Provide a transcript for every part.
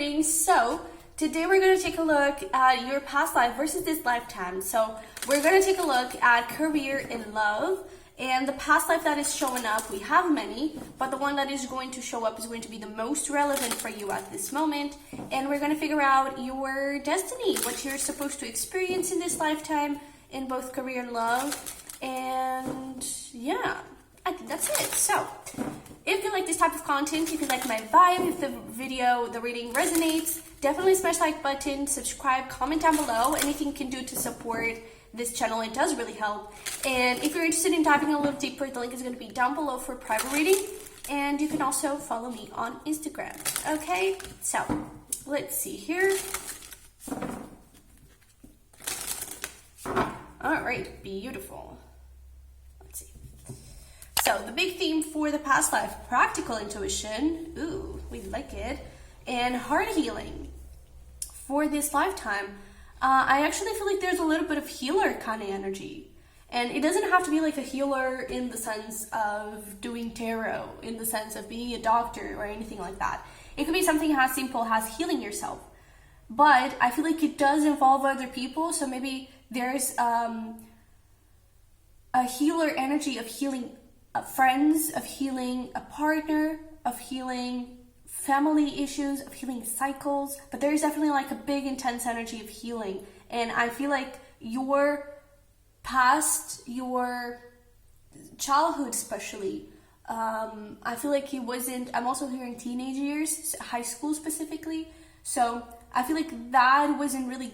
reading. So today we're going to take a look at your past life versus this lifetime. So we're going to take a look at career and love. And the past life that is showing up, we have many, but the one that is going to show up is going to be the most relevant for you at this moment. And we're going to figure out your destiny, what you're supposed to experience in this lifetime in both career and love. And yeah, I think that's it. So if you like this type of content, if you like my vibe, if the reading resonates, definitely smash the like button, subscribe, comment down below. Anything you can do to support this channel, it does really help. And if you're interested in diving a little deeper, the link is going to be down below for private reading. And you can also follow me on Instagram. Okay, so let's see here. All right, beautiful. Let's see. So the big theme for the past life, practical intuition. Ooh, we like it. And heart healing for this lifetime. I actually feel like there's a little bit of healer kind of energy. And it doesn't have to be like a healer in the sense of doing tarot, in the sense of being a doctor or anything like that. It could be something as simple as healing yourself. But I feel like it does involve other people. So maybe there's a healer energy of healing friends, of healing a partner, of healing family issues, of healing cycles, but there's definitely like a big intense energy of healing. And I feel like your past, your childhood especially, I feel like I'm also hearing teenage years, high school specifically, so I feel like that wasn't really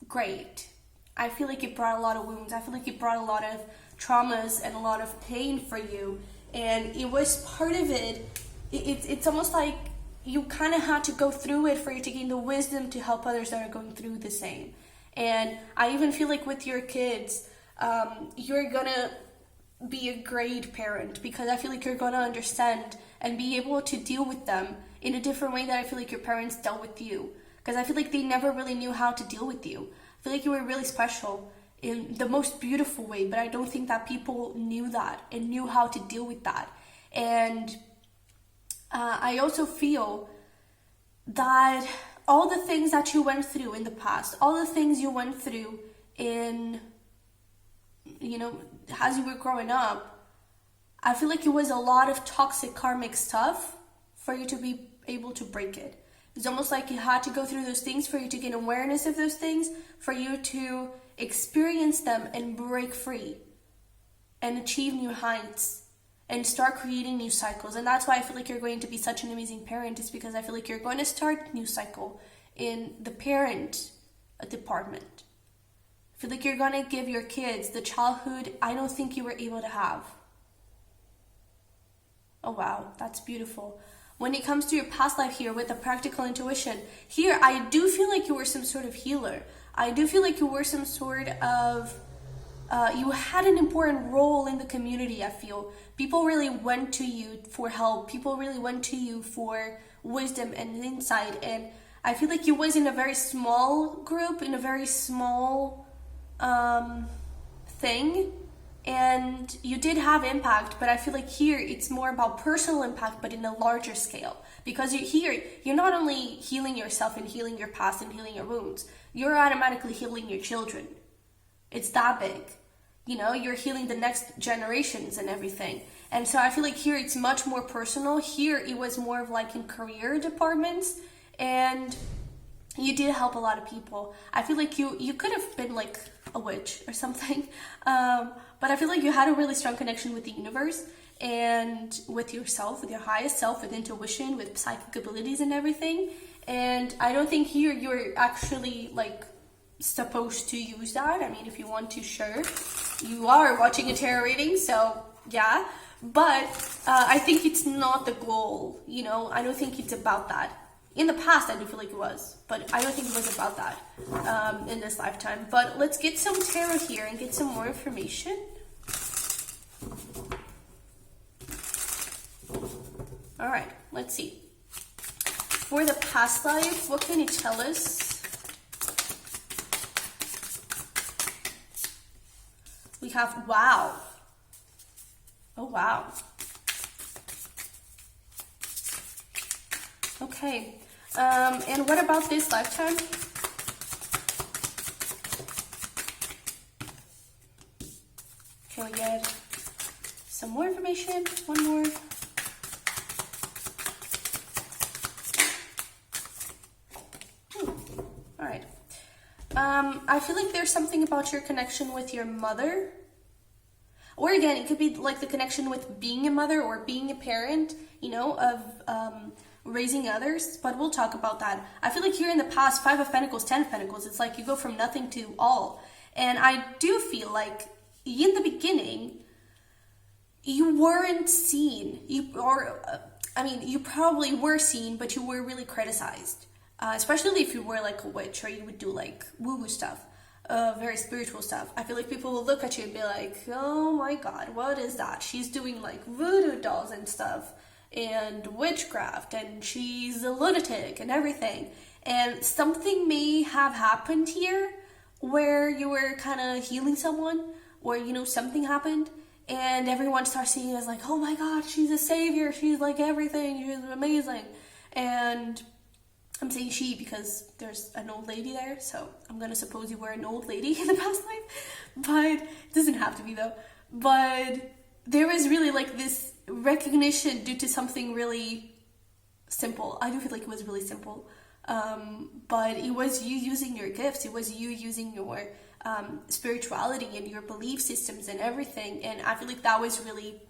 great. I feel like it brought a lot of wounds. I feel like it brought a lot of traumas and a lot of pain for you, and it was part of it. It's almost like you kind of had to go through it for you to gain the wisdom to help others that are going through the same. And I even feel like with your kids, you're gonna be a great parent, because I feel like you're gonna understand and be able to deal with them in a different way that I feel like your parents dealt with you. Because I feel like they never really knew how to deal with you. I feel like you were really special in the most beautiful way, but I don't think that people knew that and knew how to deal with that. And I also feel that all the things that you went through in the past, all the things you went through in, as you were growing up, I feel like it was a lot of toxic karmic stuff for you to be able to break it. It's almost like you had to go through those things for you to gain awareness of those things, for you to experience them and break free and achieve new heights and start creating new cycles. And that's why I feel like you're going to be such an amazing parent, is because I feel like you're going to start a new cycle in the parent department. I feel like you're going to give your kids the childhood I don't think you were able to have. Oh wow, that's beautiful. When it comes to your past life here with the practical intuition, here I do feel like you were some sort of healer. I do feel like you were some sort of you had an important role in the community. I feel people really went to you for help. People really went to you for wisdom and insight. And I feel like you was in a very small group, in a very small thing. And you did have impact, but I feel like here it's more about personal impact, but in a larger scale. Because you're not only healing yourself and healing your past and healing your wounds, you're automatically healing your children. It's that big. You're healing the next generations and everything. And so I feel like here it's much more personal. Here it was more of like in career departments, and you did help a lot of people. I feel like you could have been like a witch or something. But I feel like you had a really strong connection with the universe and with yourself, with your highest self, with intuition, with psychic abilities and everything. And I don't think here you're actually like supposed to use that. I mean, if you want to, sure. You are watching a tarot reading, so yeah. But I think it's not the goal, I don't think it's about that. In the past, I do feel like it was, but I don't think it was about that in this lifetime. But let's get some tarot here and get some more information. All right, let's see. For the past life, what can it tell us? We have, wow. Oh, wow. Okay. And what about this lifetime? Can we get some more information? One more. All right. I feel like there's something about your connection with your mother. Or again, it could be like the connection with being a mother or being a parent, you know, of raising others. But we'll talk about that. I feel like here in the past, 5 of Pentacles, 10 of Pentacles, it's like you go from nothing to all. And I do feel like in the beginning, you weren't seen. You probably were seen, but you were really criticized. Especially if you were like a witch or you would do like woo-woo stuff, very spiritual stuff. I feel like people will look at you and be like, oh my god, what is that? She's doing like voodoo dolls and stuff and witchcraft and she's a lunatic and everything. And something may have happened here where you were kind of healing someone, or you know, something happened and everyone starts seeing you as like, oh my god, she's a savior, she's like everything, she's amazing. And I'm saying she because there's an old lady there, so I'm gonna suppose you were an old lady in the past life, but it doesn't have to be though. But there was really like this recognition due to something really simple. I do feel like it was really simple, but it was you using your gifts, it was you using your spirituality and your belief systems and everything, and I feel like that was really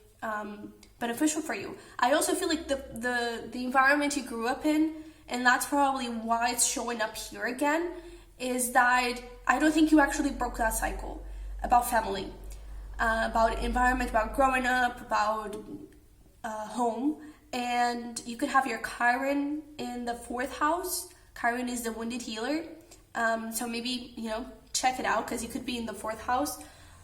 beneficial for you. I also feel like the environment you grew up in, and that's probably why it's showing up here again, is that I don't think you actually broke that cycle about family, about environment, about growing up, about home. And you could have your Chiron in the 4th house. Chiron is the wounded healer. So maybe, you know, check it out because you could be in the 4th house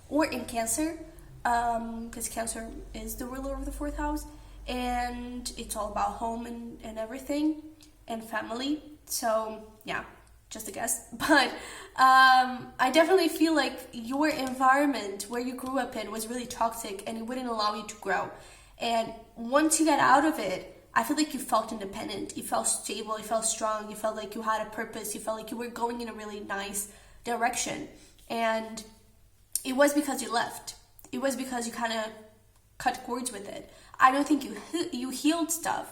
or in Cancer, because Cancer is the ruler of the 4th house. And it's all about home and everything. And family. So yeah, just a guess. But I definitely feel like your environment where you grew up in was really toxic and it wouldn't allow you to grow. And once you got out of it, I feel like you felt independent, you felt stable, you felt strong, you felt like you had a purpose, you felt like you were going in a really nice direction. And it was because you left. It was because you kind of cut cords with it. I don't think you healed stuff.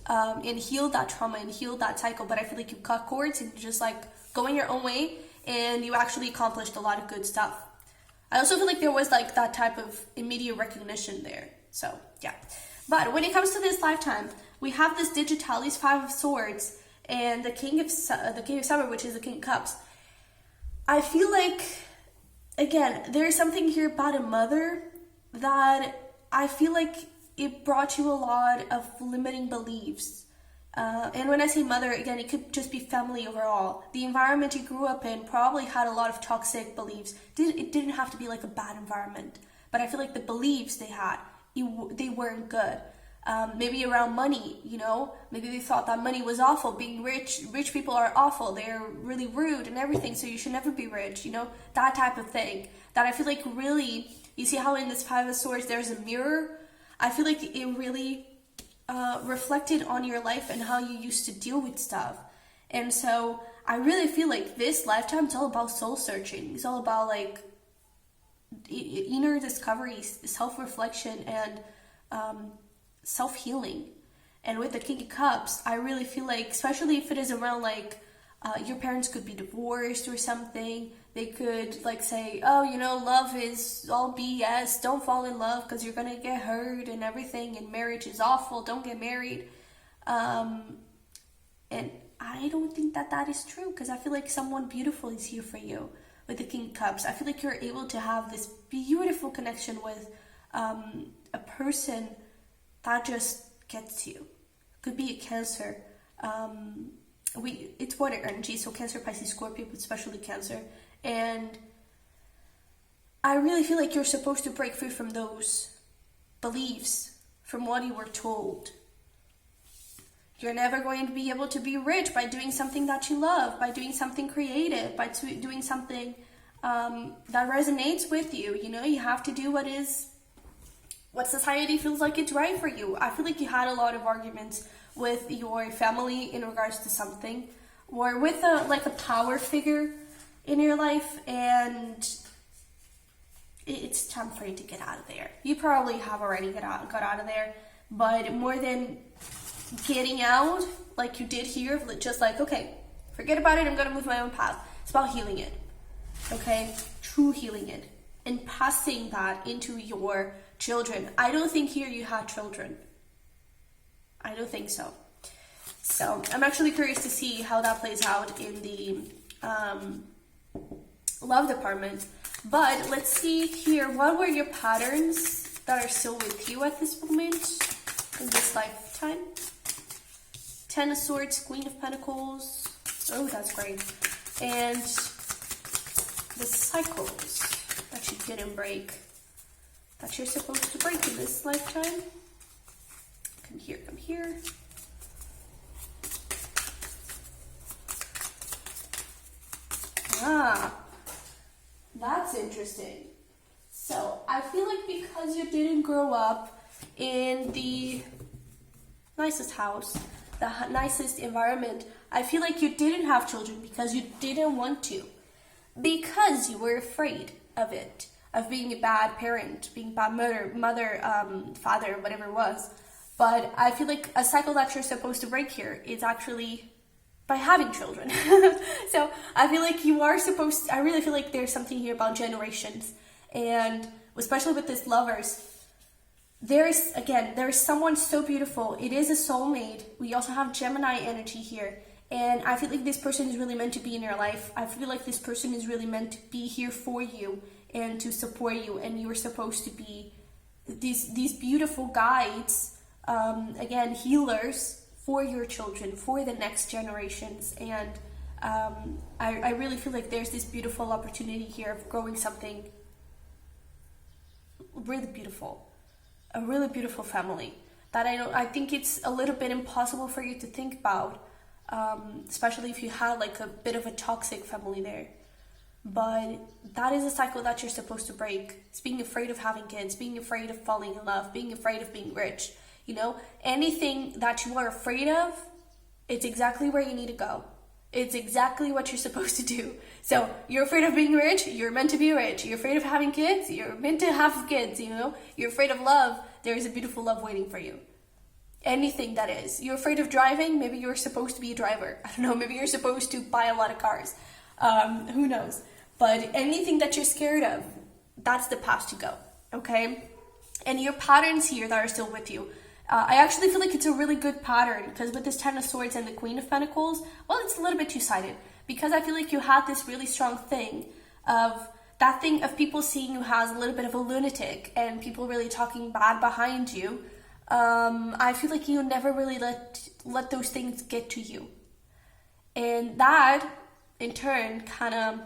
And healed that trauma and healed that cycle, but I feel like you cut cords and just like going your own way, and you actually accomplished a lot of good stuff. I also feel like there was like that type of immediate recognition there. So yeah, but when it comes to this lifetime, we have this Digitalis 5 of Swords and the King of Summer, which is the King of Cups. I feel like again there's something here about a mother that I feel like it brought you a lot of limiting beliefs. And when I say mother, again, it could just be family overall. The environment you grew up in probably had a lot of toxic beliefs. It didn't have to be like a bad environment, but I feel like the beliefs they had, they weren't good. Maybe around money, you know, maybe they thought that money was awful. Being rich people are awful. They're really rude and everything, so you should never be rich, you know, that type of thing. That I feel like really, you see how in this 5 of Swords there's a mirror? I feel like it really reflected on your life and how you used to deal with stuff. And so I really feel like this lifetime is all about soul searching. It's all about like inner discovery, self-reflection, and self-healing. And with the King of Cups, I really feel like, especially if it is around like your parents could be divorced or something, they could like say, oh, you know, love is all BS, don't fall in love because you're gonna get hurt and everything, and marriage is awful, don't get married. And I don't think that is true, because I feel like someone beautiful is here for you with the King of Cups. I feel like you're able to have this beautiful connection with a person that just gets you. Could be a Cancer. It's water energy, so Cancer, Pisces, Scorpio, but especially Cancer. And I really feel like you're supposed to break free from those beliefs, from what you were told. You're never going to be able to be rich by doing something that you love, by doing something creative, by doing something that resonates with you. You know, you have to do what society feels like it's right for you. I feel like you had a lot of arguments with your family in regards to something, or with a power figure in your life, and it's time for you to get out of there. You probably have already got out of there, but more than getting out like you did here, just like, okay, forget about it, I'm gonna move my own path. It's about healing it, okay? True healing it and passing that into your children. I don't think here you have children. I don't think so. So I'm actually curious to see how that plays out in the love department. But let's see here, what were your patterns that are still with you at this moment, in this lifetime? Ten of Swords, Queen of Pentacles. Oh, that's great. And the cycles that you didn't break, that you're supposed to break in this lifetime. Come here, come here. Ah, that's interesting. So I feel like because you didn't grow up in the nicest house, the nicest environment, I feel like you didn't have children because you didn't want to, because you were afraid of it, of being a bad parent, being a bad mother, father, whatever it was. But I feel like a cycle that you're supposed to break here is actually by having children. So I feel like you are supposed to, I really feel like there's something here about generations, and especially with this lovers, there's someone so beautiful. It is a soulmate. We also have Gemini energy here, and I feel like this person is really meant to be in your life. I feel like this person is really meant to be here for you and to support you, and you're supposed to be these beautiful guides, again, healers for your children, for the next generations. And I really feel like there's this beautiful opportunity here of growing something really beautiful, a really beautiful family that I think it's a little bit impossible for you to think about, especially if you had like a bit of a toxic family there. But that is a cycle that you're supposed to break. It's being afraid of having kids, being afraid of falling in love, being afraid of being rich. You know, anything that you are afraid of, it's exactly where you need to go. It's exactly what you're supposed to do. So you're afraid of being rich, you're meant to be rich. You're afraid of having kids, you're meant to have kids, you know. You're afraid of love, there is a beautiful love waiting for you. Anything that is. You're afraid of driving, maybe you're supposed to be a driver. I don't know, maybe you're supposed to buy a lot of cars. Who knows? But anything that you're scared of, that's the path to go, okay? And your patterns here that are still with you, I actually feel like it's a really good pattern, because with this Ten of Swords and the Queen of Pentacles, well, it's a little bit two-sided, because I feel like you had this really strong thing of people seeing you as a little bit of a lunatic and people really talking bad behind you. I feel like you never really let those things get to you, and that in turn kind of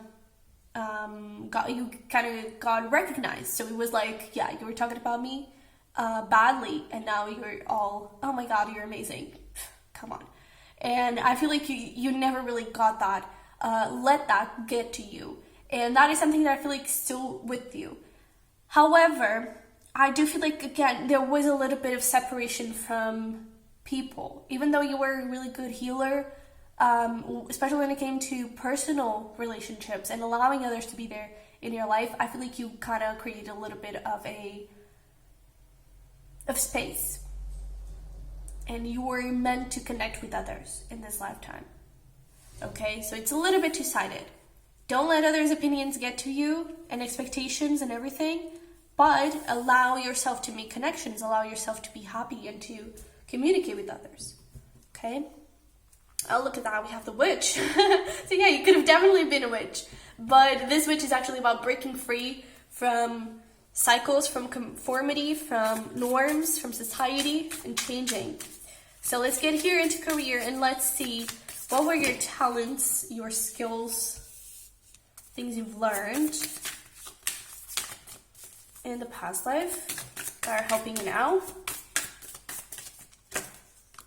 got recognized. So it was like, yeah, you were talking about me badly, and now you're all, oh my god, you're amazing. Come on. And I feel like you never really got that, let that get to you, and that is something that I feel like is still with you. However, I do feel like, again, there was a little bit of separation from people, even though you were a really good healer, especially when it came to personal relationships and allowing others to be there in your life. I feel like you kind of created a little bit of space, and you were meant to connect with others in this lifetime. Okay, so it's a little bit two-sided. Don't let others' opinions get to you and expectations and everything, but allow yourself to make connections, allow yourself to be happy and to communicate with others. Okay? Oh, look at that, we have the witch. So yeah, you could have definitely been a witch, but this witch is actually about breaking free from cycles, from conformity, from norms, from society, and changing. So let's get here into career, and let's see, what were your talents, your skills, things you've learned in the past life that are helping you now.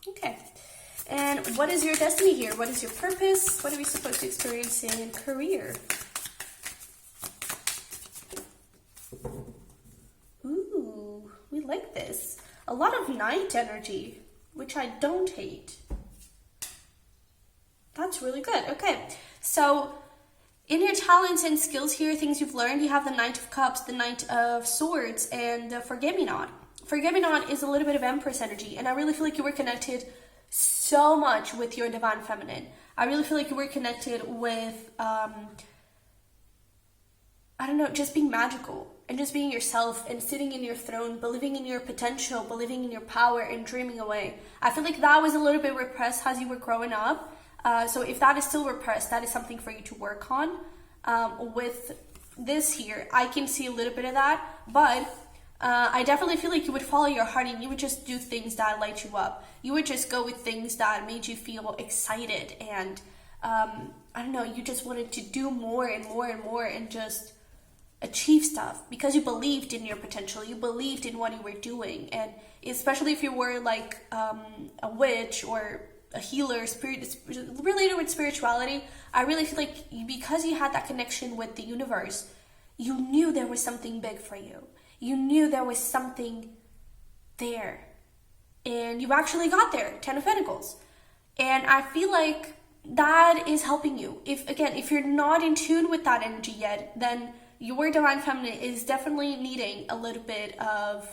Okay. And what is your destiny here? What is your purpose? What are we supposed to experience in career? Ooh, we like this. A lot of night energy. which I don't hate. That's really good. Okay, so in your talents and skills here, things you've learned, you have the Knight of Cups, the Knight of Swords, and the Forget-Me-Not. Forget-Me-Not is a little bit of Empress energy, and I really feel like you were connected so much with your Divine Feminine. I really feel like you were connected with, I don't know, just being magical and just being yourself and sitting in your throne, believing in your potential, believing in your power, and dreaming away. I feel like that was a little bit repressed as you were growing up. So if that is still repressed, that is something for you to work on. With this here, I can see a little bit of that, but I definitely feel like you would follow your heart and you would just do things that light you up. You would just go with things that made you feel excited and, I don't know, you just wanted to do more and more and more and just achieve stuff because you believed in your potential, you believed in what you were doing. And especially if you were like a witch or a healer, spirit related with spirituality, I really feel like because you had that connection with the universe, you knew there was something big for you. You knew there was something there. And you actually got there, 10 of Pentacles. And I feel like that is helping you. If you're not in tune with that energy yet, then your Divine Feminine is definitely needing a little bit of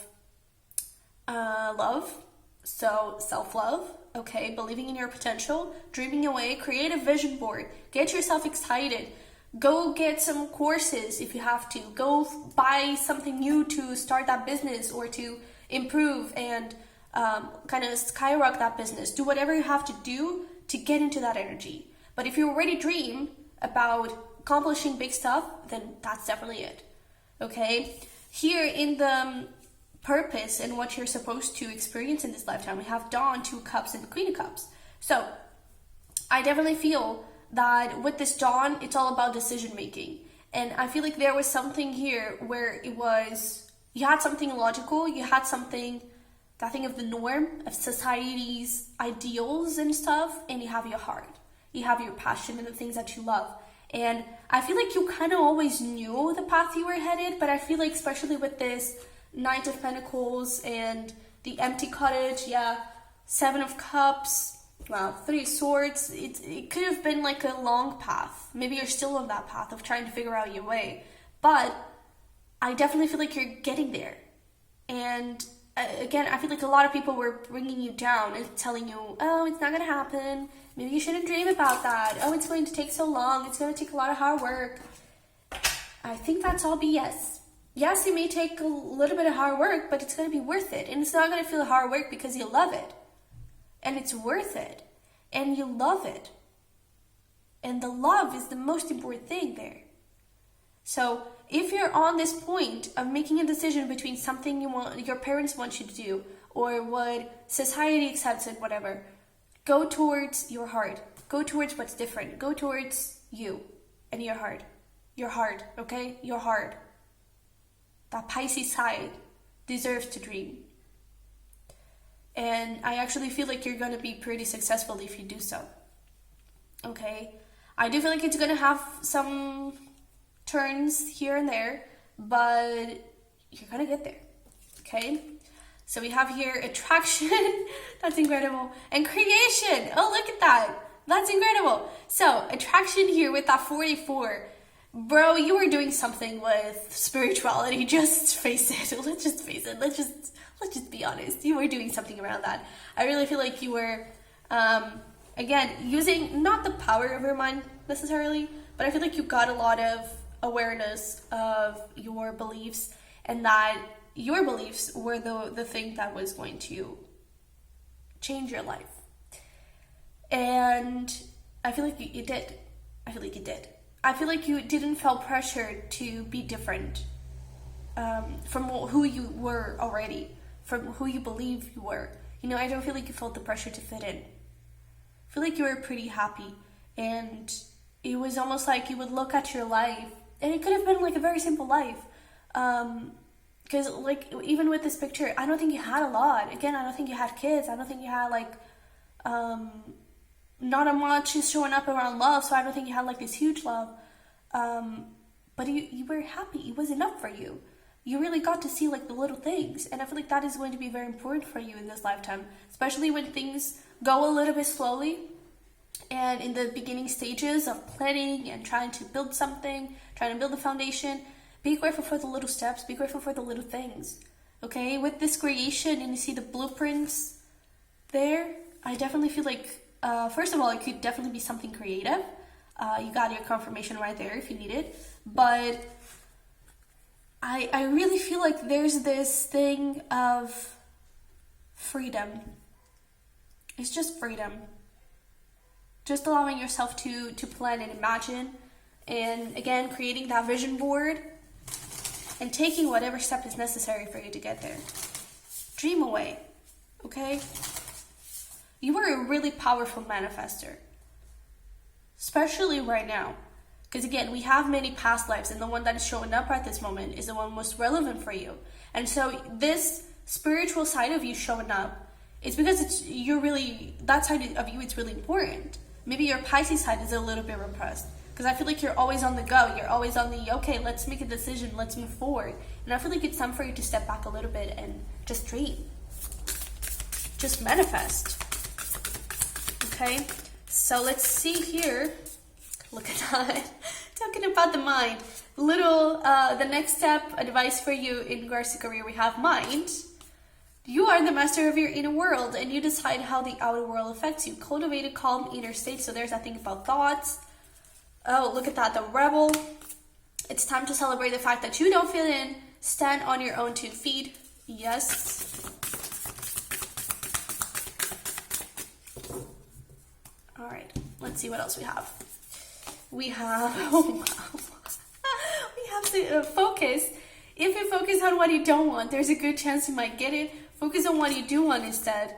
love. So self-love, okay, believing in your potential, dreaming away, create a vision board, get yourself excited, go get some courses if you have to, go buy something new to start that business or to improve and kind of skyrocket that business. Do whatever you have to do to get into that energy. But if you already dream about accomplishing big stuff, then that's definitely it, okay? Here in the purpose and what you're supposed to experience in this lifetime, we have Dawn, Two of Cups, and Queen of Cups. So I definitely feel that with this Dawn, it's all about decision making. And I feel like there was something here where it was, you had something logical, you had something, that thing of the norm, of society's ideals and stuff, and you have your heart. You have your passion and the things that you love. And I feel like you kind of always knew the path you were headed, but I feel like especially with this Knight of Pentacles and the Empty Cottage, Seven of Cups, Three of Swords, it could have been like a long path. Maybe you're still on that path of trying to figure out your way, but I definitely feel like you're getting there. And again, I feel like a lot of people were bringing you down and telling you, oh, it's not gonna happen, maybe you shouldn't dream about that, oh, it's going to take so long, it's going to take a lot of hard work. I think that's all BS. Yes, it may take a little bit of hard work, but it's going to be worth it. And it's not going to feel hard work because you love it. And it's worth it. And you love it. And the love is the most important thing there. So if you're on this point of making a decision between something your parents want you to do, or what society accepts and whatever, go towards your heart. Go towards what's different. Go towards you and your heart. Your heart, okay? Your heart. That Pisces side deserves to dream. And I actually feel like you're going to be pretty successful if you do so. Okay? I do feel like it's going to have some turns here and there, but you're going to get there. Okay? So we have here attraction. That's incredible. And creation. Oh, look at that. That's incredible. So attraction here with that 44. Bro, you were doing something with spirituality. Just face it. Let's just face it. Let's just be honest. You were doing something around that. I really feel like you were, again, using not the power of your mind necessarily, but I feel like you got a lot of awareness of your beliefs, and that your beliefs were the thing that was going to change your life. And I feel like you did. I feel like you did. I feel like you didn't feel pressured to be different from who you were already, from who you believe you were. You know, I don't feel like you felt the pressure to fit in. I feel like you were pretty happy, and it was almost like you would look at your life, and it could have been like a very simple life. Because like even with this picture, I don't think you had a lot. Again, I don't think you had kids. I don't think you had like not a much is showing up around love, so I don't think you had like this huge love. But you were happy. It was enough for you. you really got to see like the little things. And I feel like that is going to be very important for you in this lifetime, especially when things go a little bit slowly and in the beginning stages of planning and trying to build something, trying to build a foundation. Be grateful for the little steps, be grateful for the little things. Okay, with this creation and you see the blueprints there, I definitely feel like, first of all, it could definitely be something creative. You got your confirmation right there if you need it. But I really feel like there's this thing of freedom. It's just freedom. Just allowing yourself to plan and imagine. And again, creating that vision board and taking whatever step is necessary for you to get there. Dream away, okay? You are a really powerful manifester, especially right now. Because again, we have many past lives, and the one that is showing up at this moment is the one most relevant for you. And so this spiritual side of you showing up is because that side of you, it's really important. Maybe your Pisces side is a little bit repressed. Because I feel like you're always on the go. You're always on the, okay, let's make a decision. Let's move forward. And I feel like it's time for you to step back a little bit and just dream. Just manifest. Okay? So let's see here. Look at that. Talking about the mind. The next step, advice for you in regards to career, we have mind. You are the master of your inner world, and you decide how the outer world affects you. Cultivate a calm inner state. So there's that thing about thoughts. Oh, look at that, the rebel. It's time to celebrate the fact that you don't fit in. Stand on your own 2 feet. Yes. All right, let's see what else we have. We have, oh wow. We have to focus. If you focus on what you don't want, there's a good chance you might get it. Focus on what you do want instead.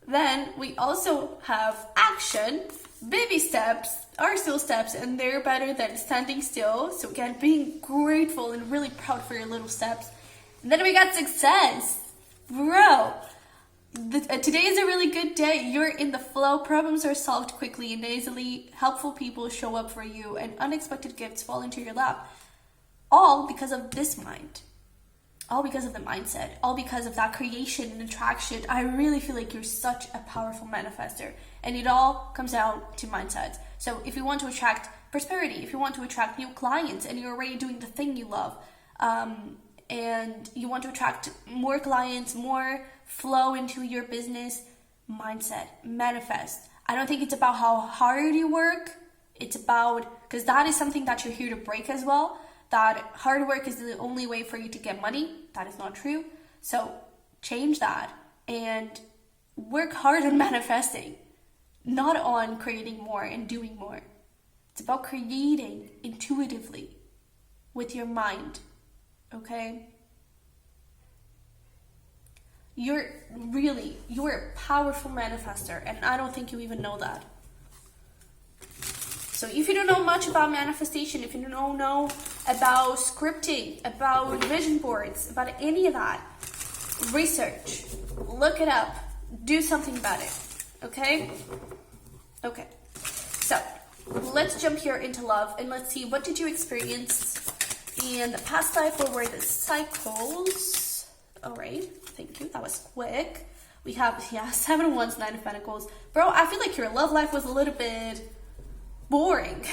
Then we also have action. Baby steps are still steps, and they're better than standing still. So again, being grateful and really proud for your little steps. And then we got success. Bro, today is a really good day. You're in the flow. Problems are solved quickly and easily. Helpful people show up for you, and unexpected gifts fall into your lap. All because of this mind. All because of the mindset. All because of that creation and attraction. I really feel like you're such a powerful manifester. And it all comes down to mindset. So if you want to attract prosperity, if you want to attract new clients and you're already doing the thing you love, and you want to attract more clients, more flow into your business, mindset, manifest. I don't think it's about how hard you work. It's about, because that is something that you're here to break as well, that hard work is the only way for you to get money. That is not true. So change that and work hard on manifesting, not on creating more and doing more. It's about creating intuitively with your mind, okay? You're a powerful manifester, and I don't think you even know that. So if you don't know much about manifestation, if you don't know about scripting, about vision boards, about any of that, research, look it up, do something about it, okay? Okay, so let's jump here into love, and let's see, what did you experience in the past life? What were the cycles? All right, thank you, that was quick. We have, 7 of Wands, 9 of Pentacles. Bro, I feel like your love life was a little bit boring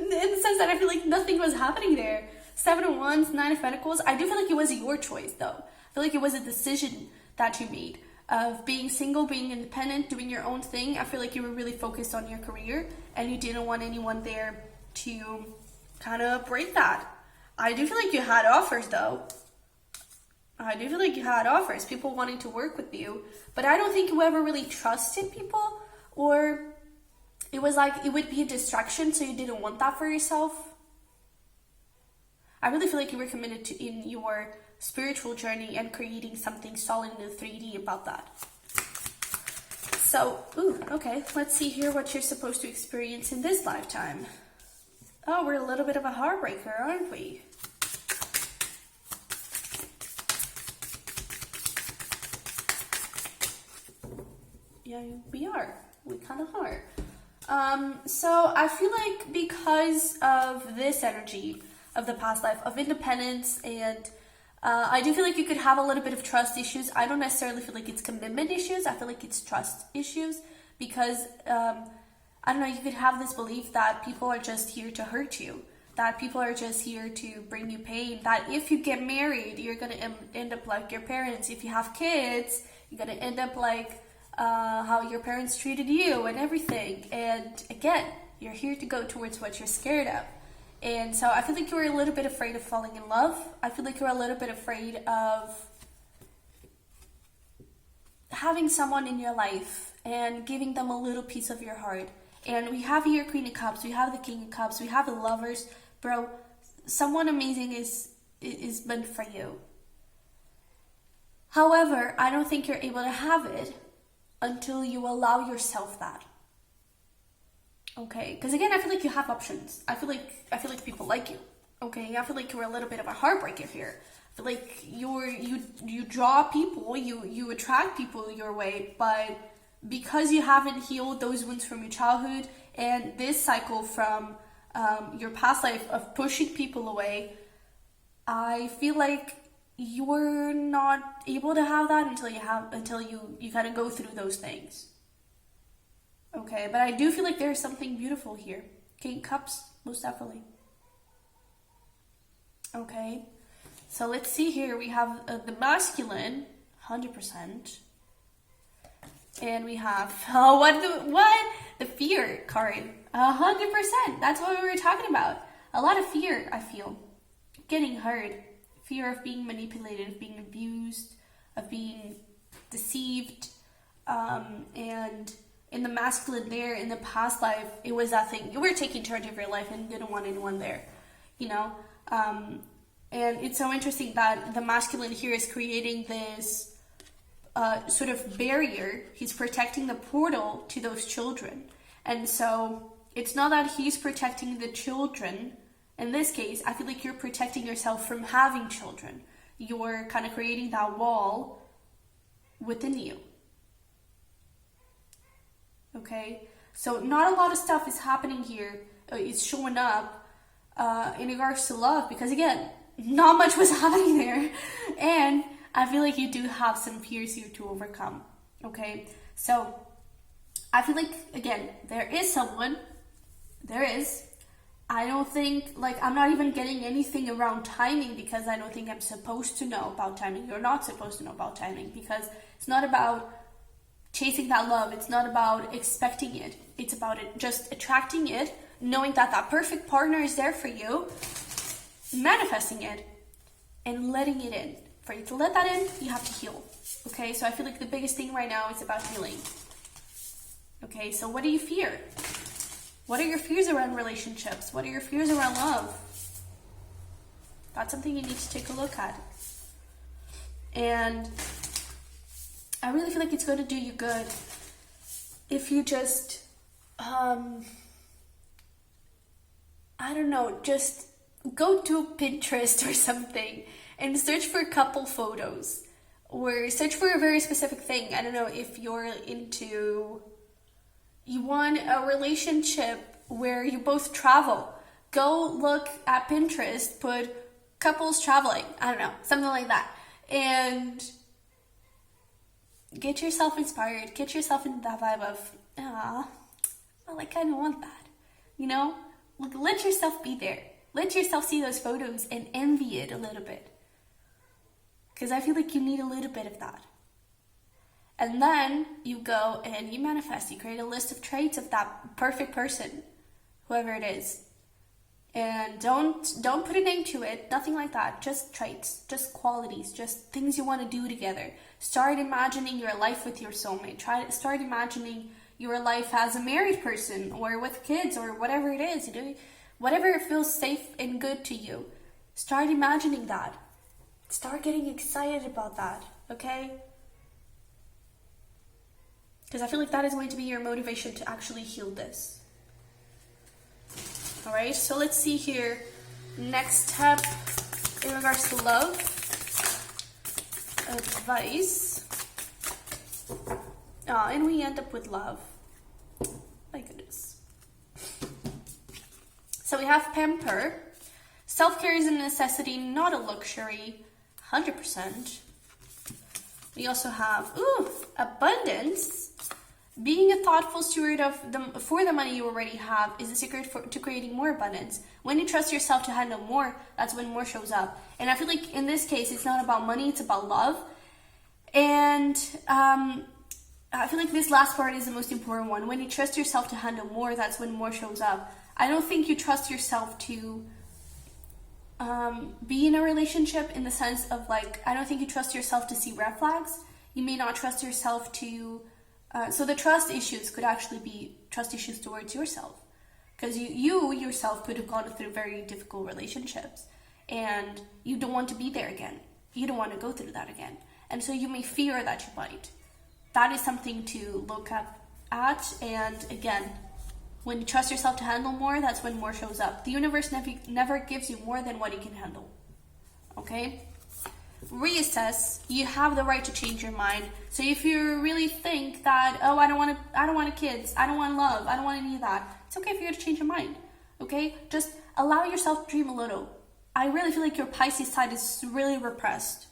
in the sense that I feel like nothing was happening there. 7 of Wands, 9 of Pentacles. I do feel like it was your choice though. I feel like it was a decision that you made of being single, being independent, doing your own thing. I feel like you were really focused on your career and you didn't want anyone there to kind of break that. I do feel like you had offers though. I do feel like you had offers, people wanting to work with you, but I don't think you ever really trusted people, or it was like it would be a distraction, so you didn't want that for yourself. I really feel like you were committed to in your spiritual journey and creating something solid in the 3D about that. So, okay, let's see here what you're supposed to experience in this lifetime. Oh, we're a little bit of a heartbreaker, aren't we? Yeah, we are. We kind of are. So I feel like because of this energy of the past life of independence and I do feel like you could have a little bit of trust issues. I don't necessarily feel like it's commitment issues. I feel like it's trust issues because, I don't know, you could have this belief that people are just here to hurt you, that people are just here to bring you pain, that if you get married, you're going to end up like your parents. If you have kids, you're going to end up like how your parents treated you and everything. And again, you're here to go towards what you're scared of. And so I feel like you're a little bit afraid of falling in love. I feel like you're a little bit afraid of having someone in your life and giving them a little piece of your heart. And we have here Queen of Cups, we have the King of Cups, we have the Lovers. Bro, someone amazing is meant for you. However, I don't think you're able to have it until you allow yourself that. Okay, because again, I feel like you have options. I feel like people like you. Okay, I feel like you're a little bit of a heartbreaker here. I feel like you draw people, you attract people your way, but because you haven't healed those wounds from your childhood and this cycle from your past life of pushing people away, I feel like you're not able to have that until you kind of go through those things. Okay, but I do feel like there's something beautiful here. King of Cups, most definitely. Okay, so let's see here. We have the masculine, 100%. And we have, the fear card, 100%. That's what we were talking about. A lot of fear, I feel. Getting hurt. Fear of being manipulated, of being abused, of being deceived, and in the masculine there, in the past life, it was that thing. You were taking charge of your life and didn't want anyone there, you know? And it's so interesting that the masculine here is creating this sort of barrier. He's protecting the portal to those children. And so it's not that he's protecting the children. In this case, I feel like you're protecting yourself from having children. You're kind of creating that wall within you. Okay, so not a lot of stuff is happening here. It's showing up in regards to love because, again, not much was happening there. And I feel like you do have some fears here to overcome. Okay, so I feel like, again, there is someone. There is. I don't think, like, I'm not even getting anything around timing because I don't think I'm supposed to know about timing. You're not supposed to know about timing because it's not about chasing that love. It's not about expecting it. It's about it just attracting it, knowing that that perfect partner is there for you, manifesting it, and letting it in. For you to let that in, you have to heal. Okay, so I feel like the biggest thing right now is about healing. Okay, so what do you fear? What are your fears around relationships? What are your fears around love? That's something you need to take a look at. And I really feel like it's going to do you good if you just, I don't know, just go to Pinterest or something and search for couple photos or search for a very specific thing. I don't know if you're into, you want a relationship where you both travel. Go look at Pinterest, put couples traveling. I don't know, something like that. And get yourself inspired. Get yourself into that vibe of, well, I kind of want that. You know? Let yourself be there. Let yourself see those photos and envy it a little bit. Because I feel like you need a little bit of that. And then you go and you manifest. You create a list of traits of that perfect person, whoever it is. And don't put a name to it, nothing like that. Just traits, just qualities, just things you want to do together. Start imagining your life with your soulmate. Start imagining your life as a married person or with kids or whatever it is. You know, whatever feels safe and good to you. Start imagining that. Start getting excited about that, okay? Because I feel like that is going to be your motivation to actually heal this. Alright, so let's see here. Next step in regards to love. Advice. And we end up with love. My goodness. So we have pamper. Self-care is a necessity, not a luxury. 100%. We also have, abundance. Being a thoughtful steward for the money you already have is the secret to creating more abundance. When you trust yourself to handle more, that's when more shows up. And I feel like in this case, it's not about money, it's about love. And I feel like this last part is the most important one. When you trust yourself to handle more, that's when more shows up. I don't think you trust yourself to be in a relationship in the sense of like, I don't think you trust yourself to see red flags. You may not trust yourself to, so the trust issues could actually be trust issues towards yourself. Because you yourself could have gone through very difficult relationships and you don't want to be there again. You don't want to go through that again. And so you may fear that you might. That is something to look at. And again, when you trust yourself to handle more, that's when more shows up. The universe never gives you more than what you can handle. Okay? Reassess. You have the right to change your mind. So if you really think that, I don't want kids, I don't want love, I don't want any of that, it's okay for you to change your mind. Okay? Just allow yourself to dream a little. I really feel like your Pisces side is really repressed.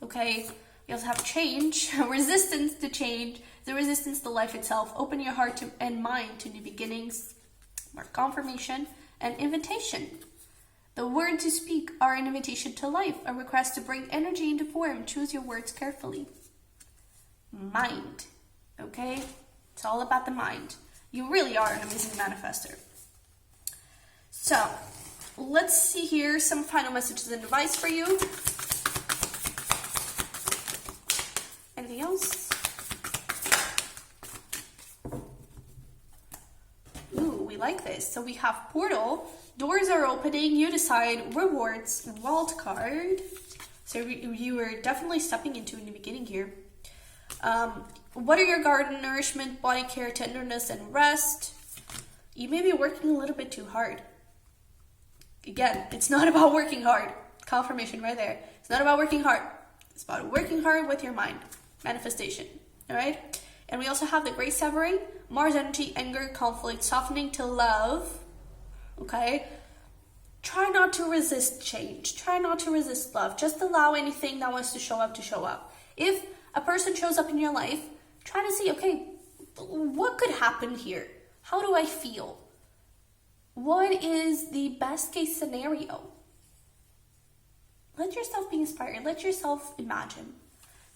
Okay? You also have change, resistance to change, the resistance to life itself. Open your heart and mind to new beginnings, more confirmation, and invitation. The words you speak are an invitation to life, a request to bring energy into form. Choose your words carefully. Mind, okay? It's all about the mind. You really are an amazing manifester. So, let's see here some final messages and advice for you. Anything else? Ooh, we like this. So we have portal. Doors are opening. You decide. Rewards. Wild card. So you are definitely stepping into a new beginning here. What are your garden, nourishment, body care, tenderness, and rest? You may be working a little bit too hard. Again, it's not about working hard. Confirmation right there. It's not about working hard. It's about working hard with your mind. Manifestation. All right? And we also have the Great Severing, Mars energy, anger, conflict, softening to love. Okay? Try not to resist change. Try not to resist love. Just allow anything that wants to show up to show up. If a person shows up in your life, try to see, okay, what could happen here? How do I feel? What is the best case scenario? Let yourself be inspired. Let yourself imagine.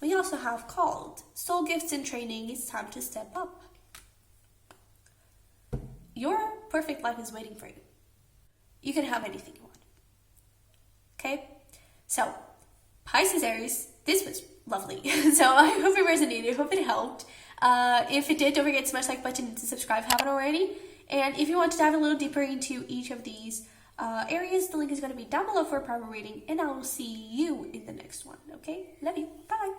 We also have called soul gifts and training. It's time to step up. Your perfect life is waiting for you. You can have anything you want. Okay? So, Pisces Aries, this was lovely. So I hope it resonated. I hope it helped. If it did, don't forget to smash the like button and to subscribe if you haven't already. And if you want to dive a little deeper into each of these areas, the link is going to be down below for a private reading. And I will see you in the next one. Okay? Love you. Bye.